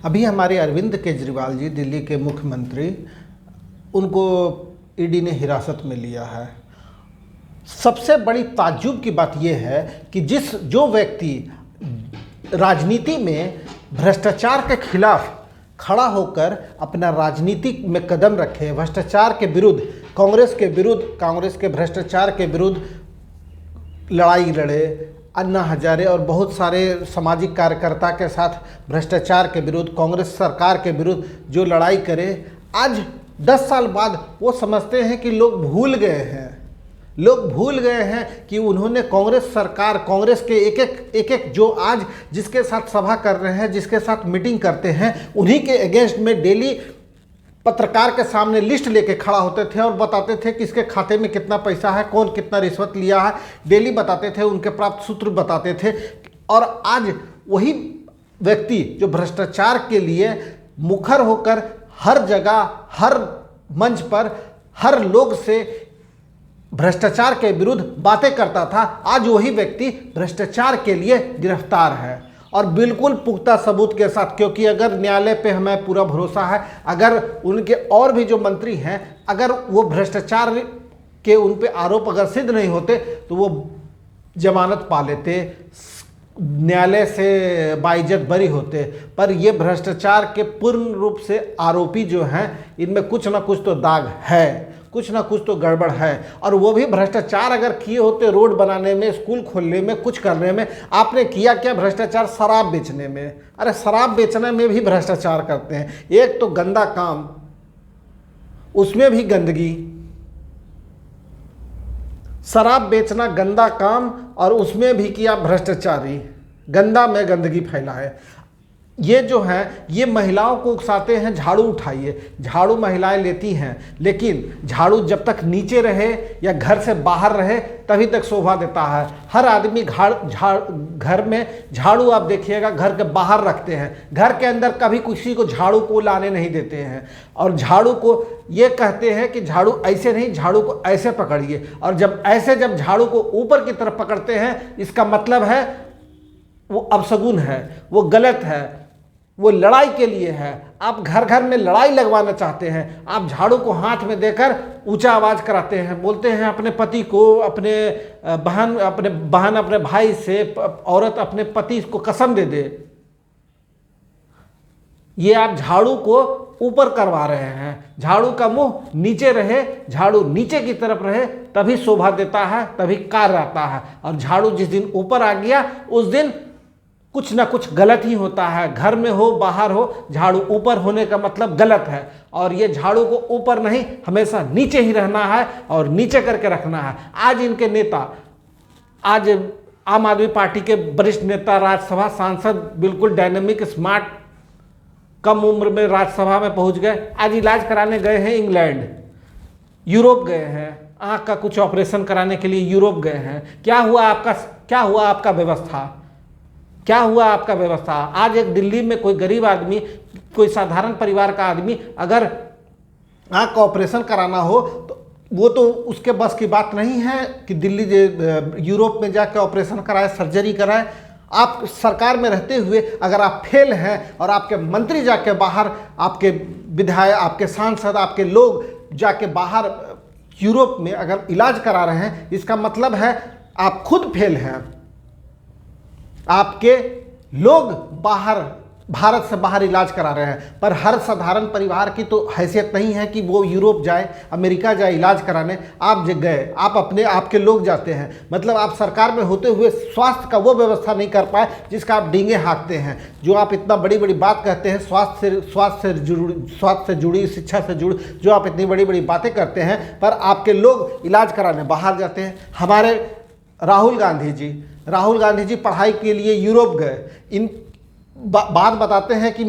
अभी हमारे अरविंद केजरीवाल जी, दिल्ली के मुख्यमंत्री, उनको ईडी ने हिरासत में लिया है। सबसे बड़ी ताज्जुब की बात यह है कि जो व्यक्ति राजनीति में भ्रष्टाचार के खिलाफ खड़ा होकर अपना राजनीति में कदम रखे, भ्रष्टाचार के विरुद्ध, कांग्रेस के भ्रष्टाचार के विरुद्ध लड़ाई लड़े, अन्ना हजारे और बहुत सारे सामाजिक कार्यकर्ता के साथ भ्रष्टाचार के विरुद्ध, कांग्रेस सरकार के विरुद्ध जो लड़ाई करे, आज 10 साल बाद वो समझते हैं कि लोग भूल गए हैं कि उन्होंने कांग्रेस सरकार, कांग्रेस के एक एक जो आज जिसके साथ सभा कर रहे हैं, जिसके साथ मीटिंग करते हैं, उन्हीं के अगेंस्ट में डेली पत्रकार के सामने लिस्ट लेके खड़ा होते थे और बताते थे कि इसके खाते में कितना पैसा है, कौन कितना रिश्वत लिया है, डेली बताते थे, उनके प्राप्त सूत्र बताते थे। और आज वही व्यक्ति जो भ्रष्टाचार के लिए मुखर होकर हर जगह, हर मंच पर, हर लोग से भ्रष्टाचार के विरुद्ध बातें करता था, आज वही व्यक्ति भ्रष्टाचार के लिए गिरफ्तार है, और बिल्कुल पुख्ता सबूत के साथ। क्योंकि अगर न्यायालय पे हमें पूरा भरोसा है, अगर उनके और भी जो मंत्री हैं, अगर वो भ्रष्टाचार के उन पे आरोप अगर सिद्ध नहीं होते तो वो जमानत पा लेते, न्यायालय से बाइज्जत बरी होते। पर ये भ्रष्टाचार के पूर्ण रूप से आरोपी जो हैं, इनमें कुछ ना कुछ तो दाग है, कुछ ना कुछ तो गड़बड़ है। और वो भी भ्रष्टाचार अगर किए होते रोड बनाने में, स्कूल खोलने में, कुछ करने में, आपने किया क्या भ्रष्टाचार? शराब बेचने में। अरे शराब बेचने में भी भ्रष्टाचार करते हैं। एक तो गंदा काम, उसमें भी गंदगी। शराब बेचना गंदा काम और उसमें भी किया भ्रष्टाचारी, गंदा में गंदगी फैलाए। ये जो है, ये महिलाओं को उकसाते हैं, झाड़ू उठाइए। झाड़ू महिलाएं लेती हैं, लेकिन झाड़ू जब तक नीचे रहे या घर से बाहर रहे तभी तक शोभा देता है। हर आदमी घर में झाड़ू आप देखिएगा घर के बाहर रखते हैं, घर के अंदर कभी किसी को झाड़ू को लाने नहीं देते हैं। और झाड़ू को ये कहते हैं कि झाड़ू ऐसे नहीं, झाड़ू को ऐसे पकड़िए। और जब झाड़ू को ऊपर की तरफ पकड़ते हैं, इसका मतलब है वो अपशगुन है, वो गलत है, वो लड़ाई के लिए है। आप घर घर में लड़ाई लगवाना चाहते हैं, आप झाड़ू को हाथ में देकर ऊंचा आवाज कराते हैं, बोलते हैं अपने पति को, अपने बहन अपने भाई से, औरत अपने पति को कसम दे दे। ये आप झाड़ू को ऊपर करवा रहे हैं। झाड़ू का मुंह नीचे रहे, झाड़ू नीचे की तरफ रहे, तभी शोभा देता है, तभी कार्य आता है। और झाड़ू जिस दिन ऊपर आ गया, उस दिन कुछ ना कुछ गलत ही होता है। घर में हो, बाहर हो, झाड़ू ऊपर होने का मतलब गलत है। और ये झाड़ू को ऊपर नहीं, हमेशा नीचे ही रहना है और नीचे करके रखना है। आज इनके नेता, आज आम आदमी पार्टी के वरिष्ठ नेता, राज्यसभा सांसद, बिल्कुल डायनेमिक, स्मार्ट, कम उम्र में राज्यसभा में पहुंच गए। आज इलाज कराने गए हैं इंग्लैंड, यूरोप गए हैं, आंख का कुछ ऑपरेशन कराने के लिए यूरोप गए हैं। क्या हुआ आपका व्यवस्था? क्या हुआ आपका व्यवस्था? आज एक दिल्ली में कोई गरीब आदमी, कोई साधारण परिवार का आदमी अगर आंख का ऑपरेशन कराना हो तो वो तो उसके बस की बात नहीं है कि दिल्ली यूरोप में जाकर ऑपरेशन कराए, सर्जरी कराए। आप सरकार में रहते हुए अगर आप फेल हैं और आपके मंत्री जाके बाहर, आपके विधायक, आपके सांसद, आपके लोग जाके बाहर यूरोप में अगर इलाज करा रहे हैं, इसका मतलब है आप खुद फेल हैं। आपके लोग बाहर, भारत से बाहर इलाज करा रहे हैं। पर हर साधारण परिवार की तो हैसियत नहीं है कि वो यूरोप जाए, अमेरिका जाए इलाज कराने। आप जो गए, आपके लोग जाते हैं, मतलब आप सरकार में होते हुए स्वास्थ्य का वो व्यवस्था नहीं कर पाए जिसका आप डींगे हाँकते हैं। जो आप इतना बड़ी बड़ी बात कहते हैं, स्वास्थ्य से जुड़ी, शिक्षा से जुड़ी, जो आप इतनी बड़ी बड़ी बातें करते हैं, पर आपके लोग इलाज कराने बाहर जाते हैं। हमारे राहुल गांधी जी पढ़ाई के लिए यूरोप गए। बात बताते हैं कि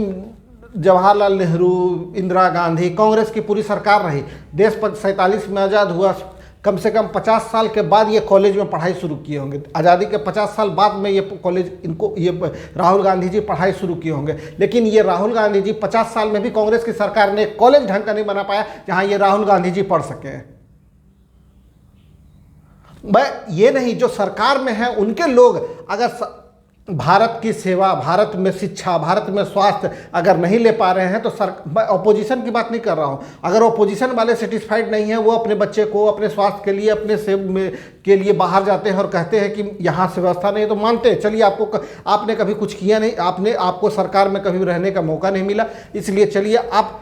जवाहरलाल नेहरू, इंदिरा गांधी, कांग्रेस की पूरी सरकार रही। देश 47 में आज़ाद हुआ, कम से कम 50 साल के बाद ये कॉलेज में पढ़ाई शुरू किए होंगे। आज़ादी के 50 साल बाद में ये कॉलेज, ये राहुल गांधी जी पढ़ाई शुरू किए होंगे। लेकिन ये राहुल गांधी जी 50 साल में भी कांग्रेस की सरकार ने कॉलेज ढंग का नहीं बना पाया जहाँ ये राहुल गांधी जी पढ़ सकें। ये नहीं, जो सरकार में है उनके लोग अगर भारत की सेवा, भारत में शिक्षा, भारत में स्वास्थ्य अगर नहीं ले पा रहे हैं तो मैं अपोजिशन की बात नहीं कर रहा हूं, अगर अपोजिशन वाले सेटिस्फाइड नहीं है, वो अपने बच्चे को अपने स्वास्थ्य के लिए, अपने सेव में के लिए बाहर जाते हैं और कहते हैं कि यहाँ से व्यवस्था नहीं है, तो मानते हैं चलिए आपने कभी कुछ किया नहीं, आपको सरकार में कभी रहने का मौका नहीं मिला, इसलिए चलिए आप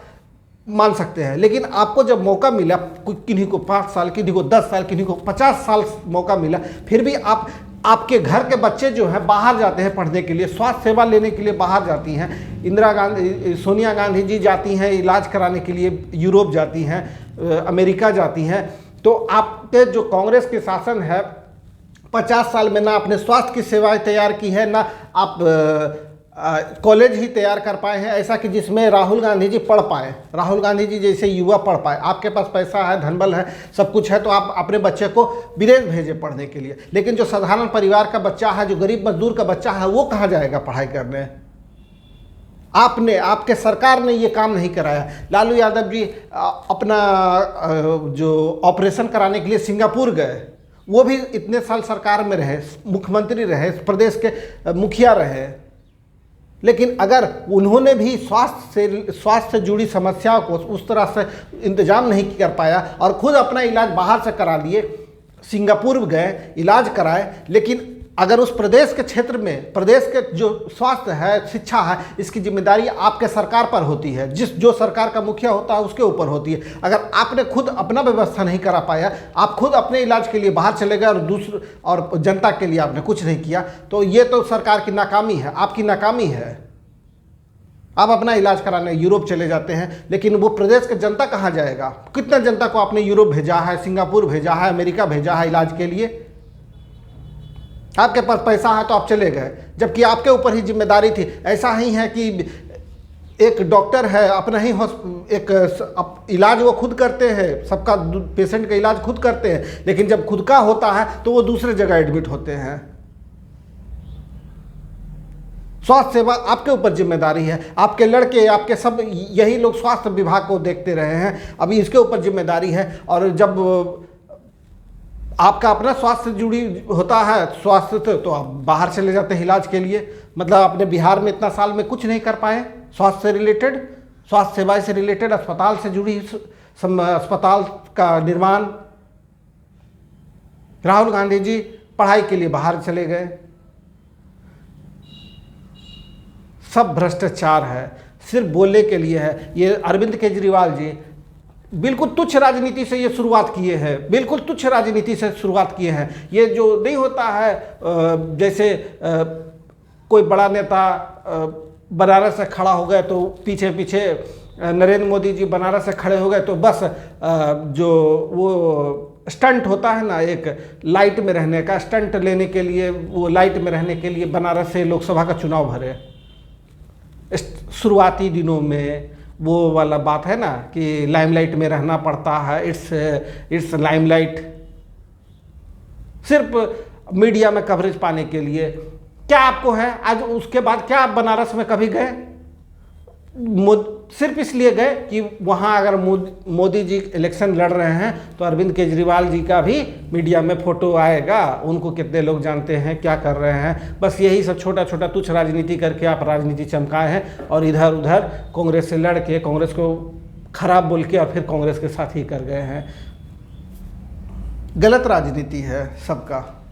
मान सकते हैं। लेकिन आपको जब मौका मिला, किन्हीं को 5 साल, किन्हीं को 10 साल, किन्हीं को 50 साल मौका मिला, फिर भी आपके घर के बच्चे जो हैं बाहर जाते हैं पढ़ने के लिए, स्वास्थ्य सेवा लेने के लिए बाहर जाती हैं। सोनिया गांधी जी जाती हैं इलाज कराने के लिए, यूरोप जाती हैं, अमेरिका जाती हैं। तो आपके जो कांग्रेस के शासन है 50 साल में ना आपने स्वास्थ्य की सेवाएं तैयार की है, ना आप कॉलेज ही तैयार कर पाए हैं ऐसा कि जिसमें राहुल गांधी जी पढ़ पाए, राहुल गांधी जी जैसे युवा पढ़ पाए। आपके पास पैसा है, धनबल है, सब कुछ है, तो आप अपने बच्चे को विदेश भेजे पढ़ने के लिए। लेकिन जो साधारण परिवार का बच्चा है, जो गरीब मजदूर का बच्चा है, वो कहाँ जाएगा पढ़ाई करने? आपके सरकार ने ये काम नहीं कराया। लालू यादव जी अपना जो ऑपरेशन कराने के लिए सिंगापुर गए, वो भी इतने साल सरकार में रहे, मुख्यमंत्री रहे, प्रदेश के मुखिया रहे, लेकिन अगर उन्होंने भी स्वास्थ्य से जुड़ी समस्याओं को उस तरह से इंतजाम नहीं कर पाया और खुद अपना इलाज बाहर से करा लिए, सिंगापुर गए, इलाज कराए, लेकिन अगर उस प्रदेश के क्षेत्र में, प्रदेश के जो स्वास्थ्य है, शिक्षा है, इसकी जिम्मेदारी आपके सरकार पर होती है, जो सरकार का मुखिया होता है उसके ऊपर होती है। अगर आपने खुद अपना व्यवस्था नहीं करा पाया, आप खुद अपने इलाज के लिए बाहर चले गए और जनता के लिए आपने कुछ नहीं किया, तो ये तो सरकार की नाकामी है, आपकी नाकामी है। आप अपना इलाज कराने यूरोप चले जाते हैं, लेकिन वो प्रदेश की जनता कहाँ जाएगा? कितना जनता को आपने यूरोप भेजा है, सिंगापुर भेजा है, अमेरिका भेजा है इलाज के लिए? आपके पास पैसा है तो आप चले गए, जबकि आपके ऊपर ही जिम्मेदारी थी। ऐसा ही है कि एक डॉक्टर है, अपना ही इलाज वो खुद करते हैं, सबका पेशेंट का इलाज खुद करते हैं, लेकिन जब खुद का होता है तो वो दूसरे जगह एडमिट होते हैं। स्वास्थ्य सेवा आपके ऊपर जिम्मेदारी है, आपके लड़के, आपके सब यही लोग स्वास्थ्य विभाग को देखते रहे हैं, अभी इसके ऊपर जिम्मेदारी है। और जब आपका अपना स्वास्थ्य जुड़ी होता है, स्वास्थ्य तो आप बाहर चले जाते हैं इलाज के लिए। मतलब अपने बिहार में इतना साल में कुछ नहीं कर पाए स्वास्थ्य से रिलेटेड, स्वास्थ्य सेवा से रिलेटेड, अस्पताल से जुड़ी अस्पताल का निर्माण। राहुल गांधी जी पढ़ाई के लिए बाहर चले गए। सब भ्रष्टाचार है, सिर्फ बोलने के लिए है। ये अरविंद केजरीवाल जी बिल्कुल तुच्छ राजनीति से ये शुरुआत किए हैं, बिल्कुल तुच्छ राजनीति से शुरुआत किए हैं। ये जो नहीं होता है जैसे कोई बड़ा नेता बनारस से खड़ा हो गए तो पीछे पीछे नरेंद्र मोदी जी बनारस से खड़े हो गए, तो बस जो वो स्टंट होता है ना, एक लाइट में रहने का स्टंट लेने के लिए, वो लाइट में रहने के लिए बनारस से लोकसभा का चुनाव भरे। शुरुआती दिनों में वो वाला बात है ना कि लाइमलाइट में रहना पड़ता है, इट्स लाइमलाइट, सिर्फ मीडिया में कवरेज पाने के लिए। क्या आपको है आज? उसके बाद क्या आप बनारस में कभी गए? सिर्फ इसलिए गए कि वहाँ अगर मोदी जी इलेक्शन लड़ रहे हैं तो अरविंद केजरीवाल जी का भी मीडिया में फोटो आएगा, उनको कितने लोग जानते हैं, क्या कर रहे हैं। बस यही सब छोटा छोटा तुच्छ राजनीति करके आप राजनीति चमकाए हैं और इधर उधर कांग्रेस से लड़ के कांग्रेस को खराब बोल के और फिर कांग्रेस के साथ ही कर गए हैं। गलत राजनीति है सबका।